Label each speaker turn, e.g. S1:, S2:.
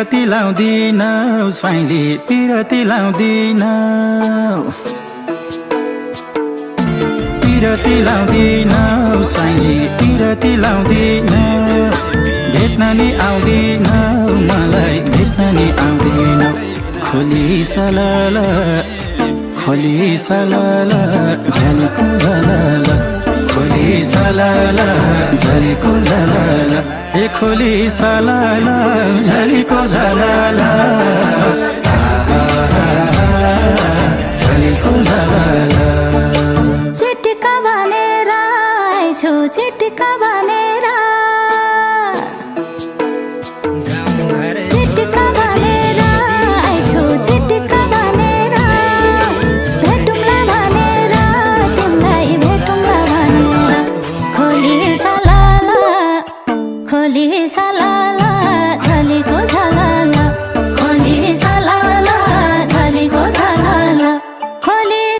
S1: पिरती लाउँदिन स्वाइली पिरती लाउँदिन पिरती लाउँदिन स्वाइली पिरती लाउँदिन भेट्न नि आउँदिन मलाई भेट्न नि आउँदिन खोली सलाला झलीको झलाला खोली सलाला झलीको झलाला ए खोली सलाला झलीको झलाला झलीको झलाला
S2: चिटिका भनेर आइछु चिटिका भनेर चिटिका भनेर आइछु चिटिका भनेर भेटौँला भनेर तिमीलाई भेटौँला भनेर खोली सलाला